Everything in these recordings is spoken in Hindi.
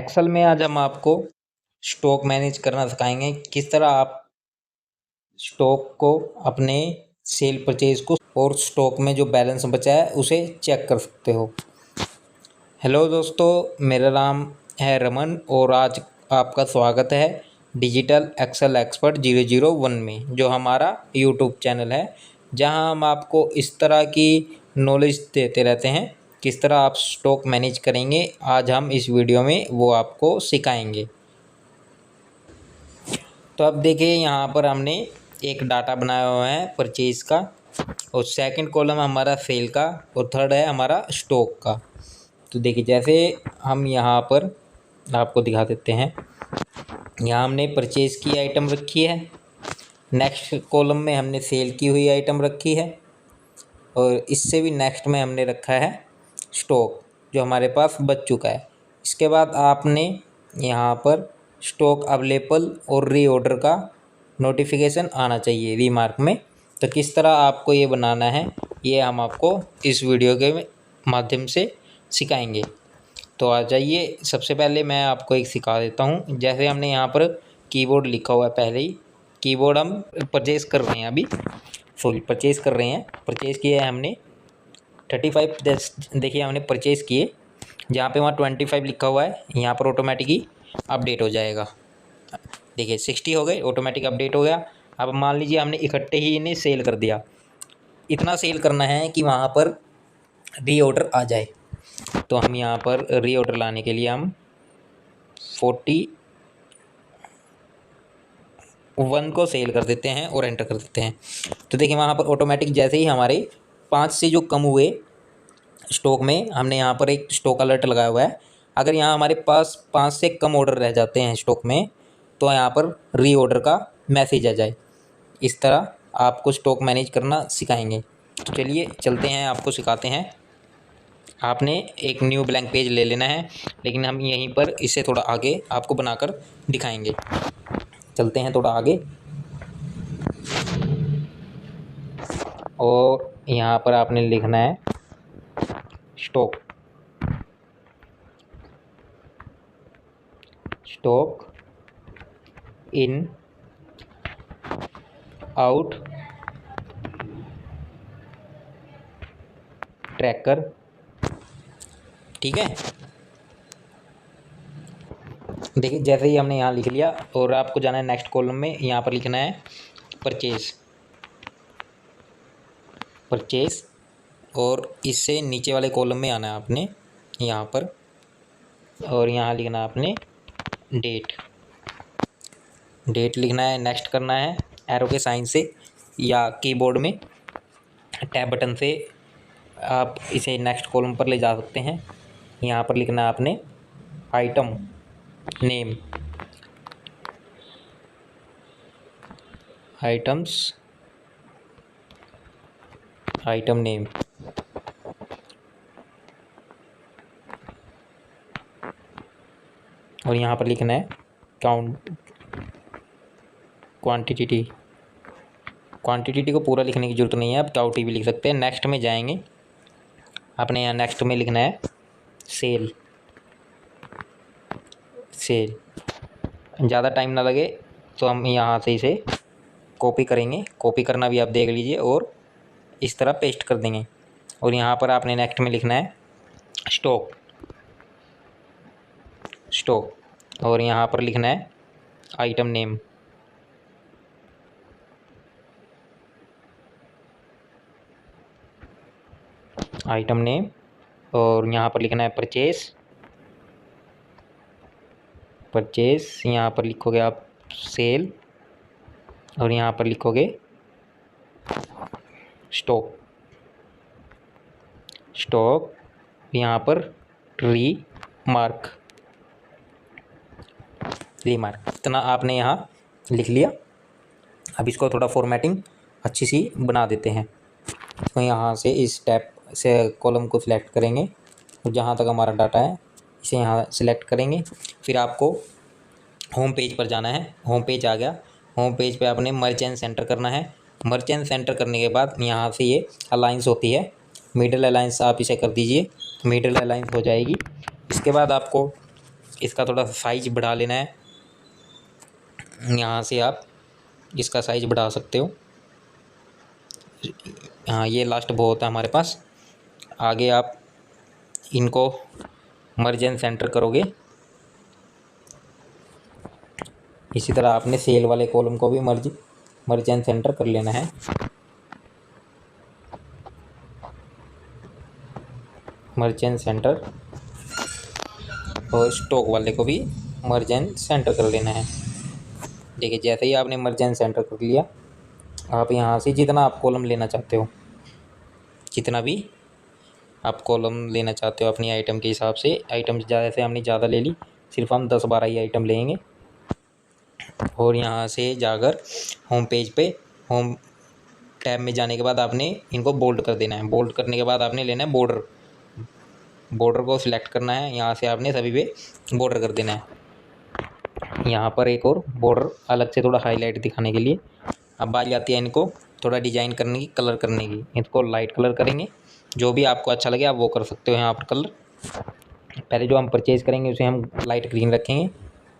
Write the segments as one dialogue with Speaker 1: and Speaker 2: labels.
Speaker 1: एक्सेल में आज हम आपको स्टॉक मैनेज करना सिखाएंगे। किस तरह आप स्टॉक को अपने सेल परचेज को और स्टॉक में जो बैलेंस बचा है उसे चेक कर सकते हो। हेलो दोस्तों, मेरा नाम है रमन और आज आपका स्वागत है डिजिटल एक्सेल एक्सपर्ट 001 में, जो हमारा यूट्यूब चैनल है, जहां हम आपको इस तरह की नॉलेज देते रहते हैं। किस तरह आप स्टॉक मैनेज करेंगे, आज हम इस वीडियो में वो आपको सिखाएंगे। तो अब देखिए, यहाँ पर हमने एक डाटा बनाया हुआ है परचेज का, और सेकंड कॉलम हमारा सेल का, और थर्ड है हमारा स्टॉक का। तो देखिए, जैसे हम यहाँ पर आपको दिखा देते हैं। यहाँ हमने परचेज की आइटम रखी है, नेक्स्ट कॉलम में हमने सेल की हुई आइटम रखी है, और इससे भी नेक्स्ट में हमने रखा है स्टॉक, जो हमारे पास बच चुका है। इसके बाद आपने यहाँ पर स्टॉक अवेलेबल और रीऑर्डर का नोटिफिकेशन आना चाहिए रीमार्क में। तो किस तरह आपको ये बनाना है, ये हम आपको इस वीडियो के माध्यम से सिखाएंगे। तो आ जाइए, सबसे पहले मैं आपको एक सिखा देता हूँ। जैसे हमने यहाँ पर कीबोर्ड लिखा हुआ है, पहले ही कीबोर्ड हम परचेज़ कर रहे हैं, अभी परचेज़ कर रहे हैं। परचेज़ किया है हमने 35, देखिए हमने परचेज़ किए, जहाँ पे वहाँ 25 लिखा हुआ है, यहाँ पर ऑटोमेटिक ही अपडेट हो जाएगा। देखिए 60 हो गए, ऑटोमेटिक अपडेट हो गया। अब मान लीजिए हमने इकट्ठे ही इन्हें सेल कर दिया। इतना सेल करना है कि वहाँ पर रीऑर्डर आ जाए। तो हम यहाँ पर रीऑर्डर लाने के लिए हम 41 को सेल कर देते हैं और एंटर कर देते हैं। तो देखिए वहाँ पर ऑटोमेटिक जैसे ही हमारे 5 से जो कम हुए स्टॉक में, हमने यहाँ पर एक स्टॉक अलर्ट लगाया हुआ है। अगर यहाँ हमारे पास 5 से कम ऑर्डर रह जाते हैं स्टॉक में, तो यहाँ पर रीऑर्डर का मैसेज आ जाए। इस तरह आपको स्टॉक मैनेज करना सिखाएंगे। तो चलिए चलते हैं, आपको सिखाते हैं। आपने एक न्यू ब्लैंक पेज ले लेना है, लेकिन हम यहीं पर इससे थोड़ा आगे आपको बनाकर दिखाएंगे। चलते हैं थोड़ा आगे, और यहाँ पर आपने लिखना है स्टॉक इन आउट ट्रैकर। ठीक है, देखिए जैसे ही हमने यहाँ लिख लिया, और आपको जाना है नेक्स्ट कॉलम में, यहाँ पर लिखना है परचेज, और इससे नीचे वाले कॉलम में आना है आपने यहाँ पर, और यहाँ लिखना है आपने डेट लिखना है। नेक्स्ट करना है एरो के साइन से, या कीबोर्ड में टैब बटन से आप इसे नेक्स्ट कॉलम पर ले जा सकते हैं। यहाँ पर लिखना है आपने आइटम नेम, आइटम नेम, और यहाँ पर लिखना है क्वांटिटी को पूरा लिखने की ज़रूरत नहीं है, आप क्वांटिटी भी लिख सकते हैं। नेक्स्ट में जाएंगे, आपने यहाँ नेक्स्ट में लिखना है सेल। ज़्यादा टाइम ना लगे तो हम यहाँ से इसे कॉपी करेंगे। कॉपी करना भी आप देख लीजिए, और इस तरह पेस्ट कर देंगे। और यहाँ पर आपने नेक्स्ट में लिखना है स्टॉक, और यहाँ पर लिखना है आइटम नेम, और यहाँ पर लिखना है परचेस, यहाँ पर लिखोगे आप सेल, और यहाँ पर लिखोगे स्टॉक, यहाँ पर रीमार्क। इतना आपने यहाँ लिख लिया। अब इसको थोड़ा फॉर्मेटिंग अच्छी सी बना देते हैं। तो यहाँ से इस टैब से कॉलम को सिलेक्ट करेंगे, और जहाँ तक हमारा डाटा है इसे यहाँ सिलेक्ट करेंगे। फिर आपको होम पेज पर जाना है। होम पेज आ गया, होम पेज पे आपने मर्ज एंड सेंटर करना है। मर्ज एंड सेंटर करने के बाद यहाँ से ये अलाइंस होती है, मिडिल अलाइंस आप इसे कर दीजिए, मिडिल अलाइंस हो जाएगी। इसके बाद आपको इसका थोड़ा साइज बढ़ा लेना है। यहाँ से आप इसका साइज बढ़ा सकते हो। हाँ, ये लास्ट बहुत है हमारे पास। आगे आप इनको मर्ज एंड सेंटर करोगे। इसी तरह आपने सेल वाले कॉलम को भी मर्ज एंड सेंटर कर लेना है। मर्ज एंड सेंटर, और स्टॉक वाले को भी मर्ज एंड सेंटर कर लेना है। देखिए, जैसे ही आपने मर्ज एंड सेंटर कर लिया, आप यहाँ से जितना आप कॉलम लेना चाहते हो, जितना भी आप कॉलम लेना चाहते हो अपनी आइटम के हिसाब से, आइटम जैसे हमने ज़्यादा ले ली, सिर्फ हम 10-12 ही आइटम लेंगे। और यहाँ से जाकर होम पेज पे, होम टैब में जाने के बाद आपने इनको बोल्ड कर देना है। बोल्ड करने के बाद आपने लेना है बॉर्डर को सिलेक्ट करना है। यहाँ से आपने सभी पे बॉर्डर कर देना है। यहाँ पर एक और बॉर्डर अलग से थोड़ा हाईलाइट दिखाने के लिए। अब बारी आती है इनको थोड़ा डिजाइन करने की, कलर करने की। इसको लाइट कलर करेंगे, जो भी आपको अच्छा लगे आप वो कर सकते हो। यहाँ पर कलर पहले जो हम परचेज़ करेंगे उसे हम लाइट ग्रीन रखेंगे।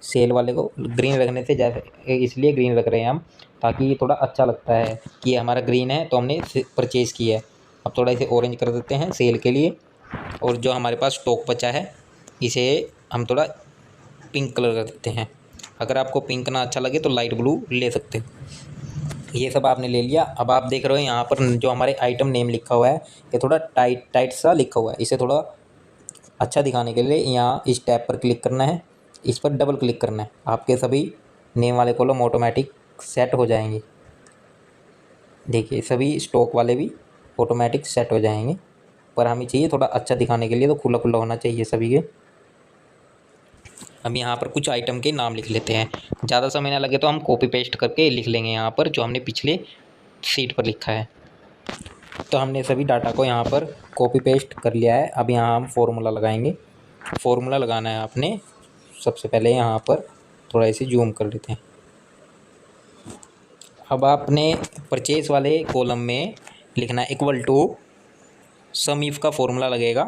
Speaker 1: सेल वाले को ग्रीन रखने से जैसे इसलिए ग्रीन रख रहे हैं हम, ताकि ये थोड़ा अच्छा लगता है कि ये हमारा ग्रीन है तो हमने परचेज़ किया है। अब थोड़ा इसे ऑरेंज कर देते हैं सेल के लिए। और जो हमारे पास स्टॉक बचा है इसे हम थोड़ा पिंक कलर कर देते हैं। अगर आपको पिंक ना अच्छा लगे तो लाइट ब्लू ले सकते हो। ये सब आपने ले लिया। अब आप देख रहे हो यहाँ पर जो हमारे आइटम नेम लिखा हुआ है ये थोड़ा टाइट सा लिखा हुआ है। इसे थोड़ा अच्छा दिखाने के लिए यहाँ इस टैब पर क्लिक करना है, इस पर डबल क्लिक करना है। आपके सभी नेम वाले कॉलम ऑटोमेटिक सेट हो जाएंगे। देखिए, सभी स्टॉक वाले भी ऑटोमेटिक सेट हो जाएंगे। पर हमें चाहिए थोड़ा अच्छा दिखाने के लिए तो खुला खुला होना चाहिए सभी के। हम यहाँ पर कुछ आइटम के नाम लिख लेते हैं। ज़्यादा समय ना लगे तो हम कॉपी पेस्ट करके लिख लेंगे यहाँ पर जो हमने पिछले शीट पर लिखा है। तो हमने सभी डाटा को यहाँ पर कॉपी पेस्ट कर लिया है। अब यहाँ हम फॉर्मूला लगाएंगे। फॉर्मूला लगाना है आपने। सबसे पहले यहाँ पर थोड़ा इसे जूम कर लेते हैं। अब आपने परचेज वाले कॉलम में लिखना है इक्वल टू सम इफ का फॉर्मूला लगेगा।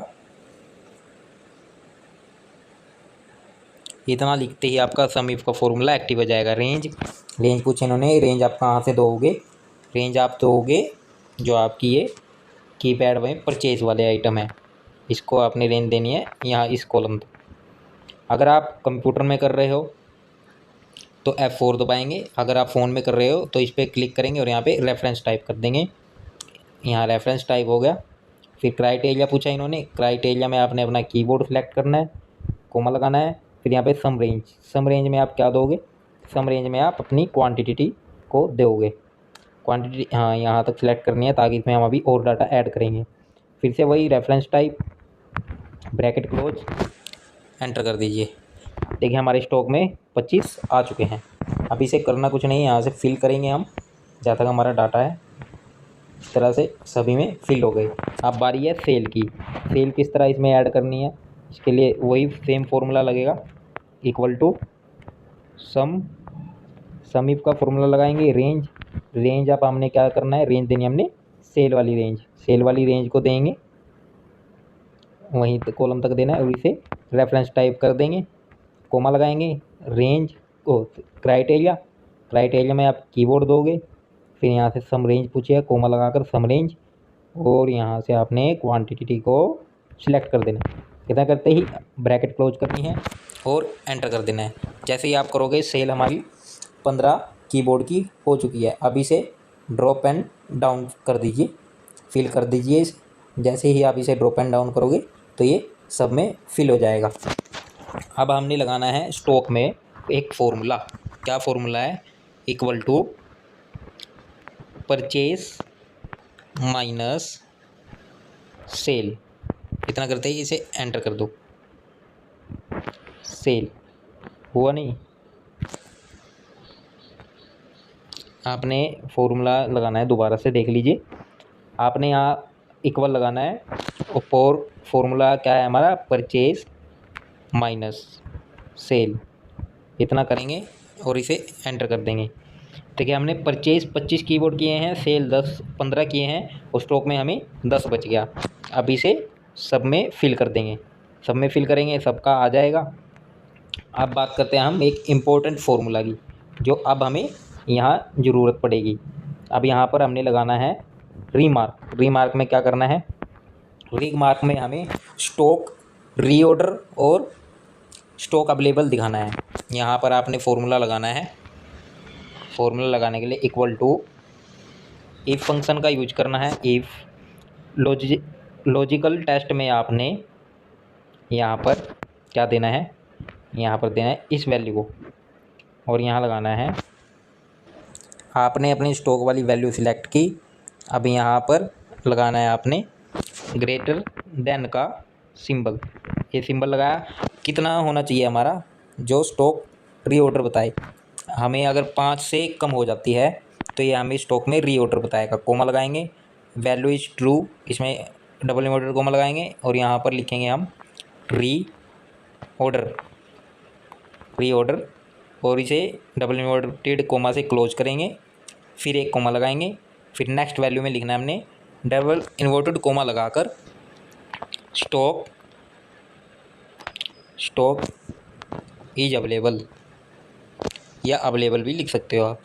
Speaker 1: इतना लिखते ही आपका सम इफ का फॉर्मूला एक्टिव हो जाएगा। रेंज पूछे इन्होंने, रेंज आप कहाँ से दोगे? रेंज आप दोगे जो आपकी ये कीपैड में परचेज वाले आइटम है, इसको आपने रेंज देनी है यहाँ इस कॉलम पे। अगर आप कंप्यूटर में कर रहे हो तो F4 दबाएंगे। अगर आप फ़ोन में कर रहे हो तो इस पर क्लिक करेंगे और यहाँ पे रेफरेंस टाइप कर देंगे। यहाँ रेफरेंस टाइप हो गया। फिर क्राइटेरिया पूछा इन्होंने, क्राइटेरिया में आपने अपना कीबोर्ड सेलेक्ट करना है, कोमा लगाना है। फिर यहाँ पे सम रेंज में आप क्या दोगे? सम रेंज में आप अपनी क्वांटिटी को दोगे। क्वांटिटी हाँ यहाँ तक सिलेक्ट करनी है ताकि इसमें हम अभी और डाटा ऐड करेंगे। फिर से वही reference type, bracket close, enter कर दीजिए। देखिए हमारे स्टॉक में 25 आ चुके हैं। अब इसे करना कुछ नहीं है, यहाँ से फिल करेंगे हम जहाँ तक हमारा डाटा है। इस तरह से सभी में फिल हो गई। अब बारी है सेल की। सेल किस तरह इसमें ऐड करनी है, इसके लिए वही सेम फॉर्मूला लगेगा, इक्वल टू सम इफ का फॉर्मूला लगाएंगे। रेंज आप हमने क्या करना है, रेंज देनी है हमने सेल वाली रेंज को देंगे, वहीं तक कॉलम तक देना है। और इसे रेफरेंस टाइप कर देंगे, कोमा लगाएंगे। रेंज को क्राइटेरिया में आप कीबोर्ड दोगे। फिर यहाँ से सम रेंज पूछिए, कोमा लगाकर सम रेंज, और यहाँ से आपने क्वांटिटी को सिलेक्ट कर देना है। इतना करते ही ब्रैकेट क्लोज करनी है और एंटर कर देना है। जैसे ही आप करोगे सेल हमारी 15 कीबोर्ड की हो चुकी है। अब इसे ड्रॉप एंड डाउन कर दीजिए, फिल कर दीजिए। जैसे ही आप इसे ड्रॉप एंड डाउन करोगे तो ये सब में फिल हो जाएगा। अब हमने लगाना है स्टॉक में एक फॉर्मूला। क्या फॉर्मूला है? Equal to purchase minus sale. इतना करते ही इसे एंटर कर दो। सेल हुआ नहीं, आपने फॉर्मूला लगाना है, दोबारा से देख लीजिए। आपने यहाँ इक्वल लगाना है और फॉर्मूला क्या है हमारा, परचेज माइनस सेल। इतना करेंगे और इसे एंटर कर देंगे। देखिए हमने परचेज 25 कीबोर्ड किए हैं, सेल 15 किए हैं और स्टॉक में हमें 10 बच गया। अब इसे सब में फिल कर देंगे, सब में फिल करेंगे, सबका आ जाएगा। अब बात करते हैं हम एक इम्पोर्टेंट फार्मूला की, जो अब हमें यहाँ ज़रूरत पड़ेगी। अब यहाँ पर हमने लगाना है रीमार्क। रीमार्क में क्या करना है, रीमार्क में हमें स्टॉक रीऑर्डर और स्टॉक अवेलेबल दिखाना है। यहाँ पर आपने फार्मूला लगाना है। फार्मूला लगाने के लिए इक्वल टू इफ़ फंक्शन का यूज करना है। इफ़ लॉजिकल टेस्ट में आपने यहाँ पर क्या देना है, यहाँ पर देना है इस वैल्यू को, और यहाँ लगाना है, आपने अपनी स्टॉक वाली वैल्यू सिलेक्ट की। अब यहाँ पर लगाना है आपने ग्रेटर देन का सिंबल। ये सिंबल लगाया, कितना होना चाहिए हमारा, जो स्टॉक रीऑर्डर बताए। हमें अगर 5 से कम हो जाती है तो ये हमें स्टॉक में रीऑर्डर बताएगा। कोमा लगाएंगे, वैल्यू इज़ ट्रू, इसमें डबल इन्वर्टेड कोमा लगाएंगे और यहाँ पर लिखेंगे हम रीऑर्डर और इसे डबल इन्वर्टेड कोमा से क्लोज करेंगे, फिर एक कोमा लगाएंगे, फिर नेक्स्ट वैल्यू में लिखना है हमने डबल इन्वर्टेड कोमा लगाकर स्टॉक इज अवेलेबल, या अवेलेबल भी लिख सकते हो आप।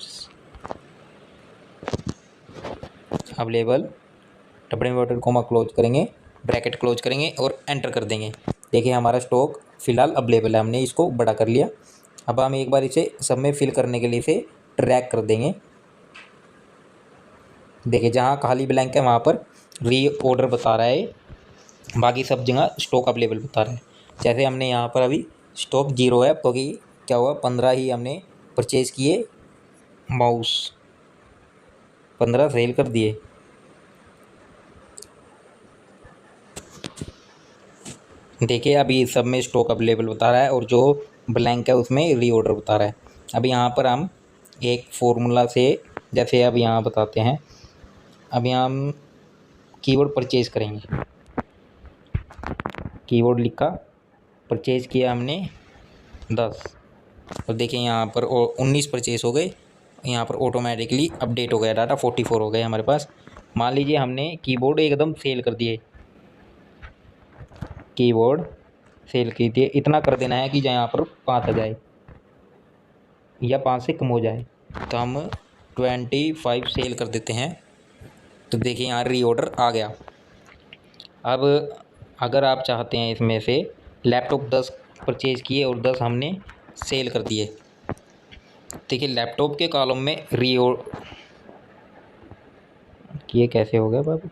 Speaker 1: Available double inverted coma close करेंगे, ब्रैकेट क्लोज करेंगे और एंटर कर देंगे। देखिए हमारा स्टॉक फ़िलहाल अवेलेबल है, हमने इसको बड़ा कर लिया। अब हम एक बार इसे सब में फिल करने के लिए इसे ड्रैग कर देंगे। देखिए जहाँ खाली ब्लैंक है वहाँ पर रीऑर्डर बता रहा है, बाकी सब जगह स्टॉक अवेलेबल बता रहा है। जैसे हमने यहाँ पर अभी स्टॉक 0 है, क्योंकि क्या हुआ 15 ही हमने परचेज़ किए, माउस 15 सेल कर दिए। देखिए अभी सब में स्टॉक अवेलेबल बता रहा है और जो ब्लैंक है उसमें रीऑर्डर बता रहा है। अब यहाँ पर हम एक फार्मूला से, जैसे अब यहाँ बताते हैं, अब यहाँ हम कीवर्ड परचेज़ करेंगे। कीवर्ड लिखा, परचेज़ किया हमने 10, और देखिए यहाँ पर 19 परचेज़ हो गए। यहाँ पर ऑटोमेटिकली अपडेट हो गया डाटा, 44 हो गए हमारे पास। मान लीजिए हमने कीबोर्ड एकदम सेल कर दिए, कीबोर्ड सेल कर दिए, इतना कर देना है कि यहाँ पर 5 आ जाए या 5 से कम हो जाए। तो हम 25 सेल कर देते हैं। तो देखिए यहाँ रीऑर्डर आ गया। अब अगर आप चाहते हैं इसमें से लैपटॉप 10 परचेज़ किए और 10 हमने सेल कर दिए, देखिए लैपटॉप के कॉलम में ये कैसे हो गया बाबू,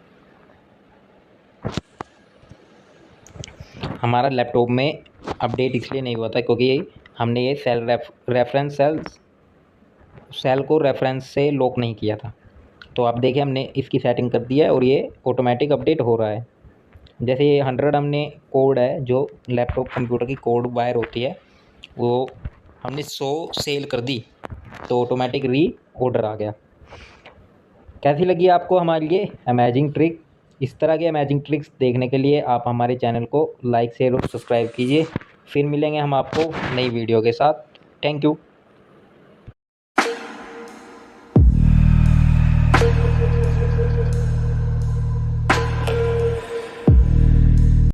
Speaker 1: हमारा लैपटॉप में अपडेट इसलिए नहीं हुआ था क्योंकि हमने ये रेफरेंस सेल को रेफरेंस से लॉक नहीं किया था। तो आप देखिए हमने इसकी सेटिंग कर दी है और ये ऑटोमेटिक अपडेट हो रहा है। जैसे ये 100 हमने कोड है, जो लैपटॉप कंप्यूटर की कोड वायर होती है, वो हमने 100 सेल कर दी तो ऑटोमेटिक रीऑर्डर आ गया। कैसी लगी आपको हमारी ये अमेजिंग ट्रिक? इस तरह के अमेजिंग ट्रिक्स देखने के लिए आप हमारे चैनल को लाइक शेयर और सब्सक्राइब कीजिए। फिर मिलेंगे हम आपको नई वीडियो के साथ। Thank you.